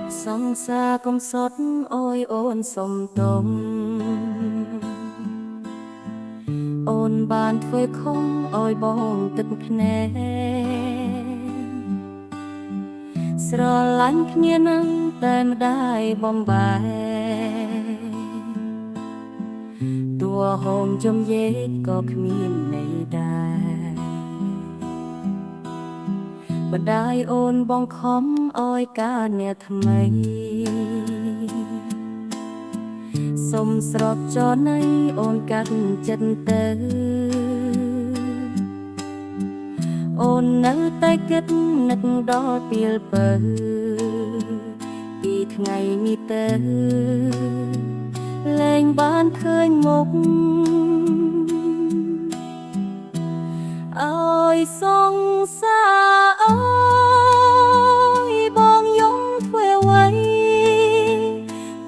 សង្សារកំសត់អើយអូនសុំទុំអូនបានធ្វើខំអើយបងទឹកភ្នែកស្រឡាញ់គ្នានឹងតែម្ដាយបំបែតួហូមចំយេកក៏គ្មានន័យដែរបដាយអូនបងខំអើយការអ្នកថ្មីសុំស្រកចរណៃអូនកាត់ចិត្តទៅអូននៅតែគិតនឹកដល់ពេលបើពីថ្ងៃនេះទៅលែងបានឃើញមុខអើយសង្សារអើយបងយំធ្វើអ្វី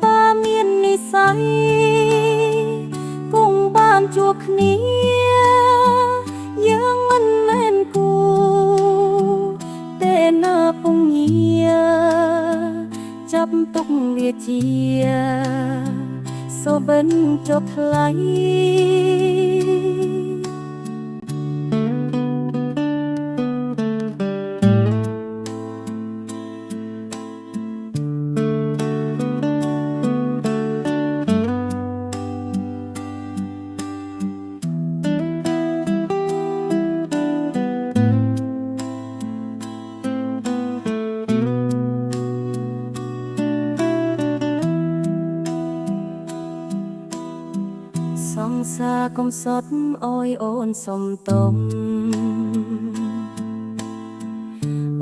បើមាននិស្ស័យគង់បានជួបគ្នាយើងមិនមែនគូទេណាពងញាចាប់ទុកវាជាសូបិនចុះថ្លៃសង្សារកំសត់អើយអូនសុំទុំ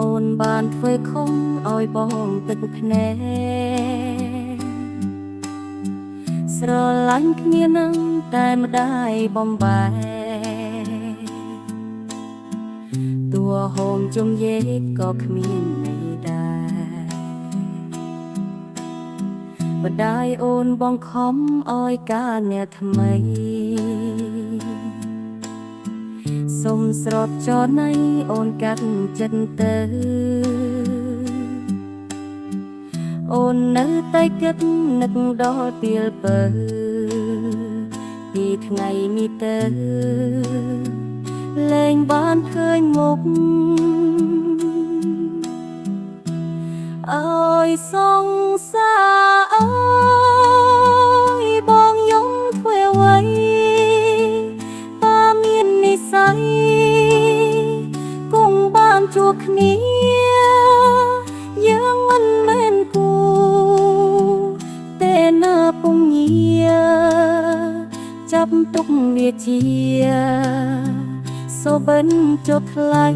អូនបានធ្វើខំអើយបងទឹកភ្នែកស្រឡាញ់គ្នានឹងតែម្ដាយបំបែតួហូមជំយេកក៏គ្មានន័យដែរបដាយអូនបងខំអើយការអ្នកថ្មីសុំស្រត់ចរណៃអូនកាត់ចិត្តទៅអូននៅតែគិតនឹកដល់ពេលបើពីថ្ងៃនេះទៅលែងបានឃើញមុខអើយសង្សារអើយបងយំធ្វើអ្វីបើមាននិស្ស័យគង់បានជួបគ្នាយើងមិនមែនគូទេណាពងញាចាប់ទុកវាជាសូបិនចុះថ្លៃ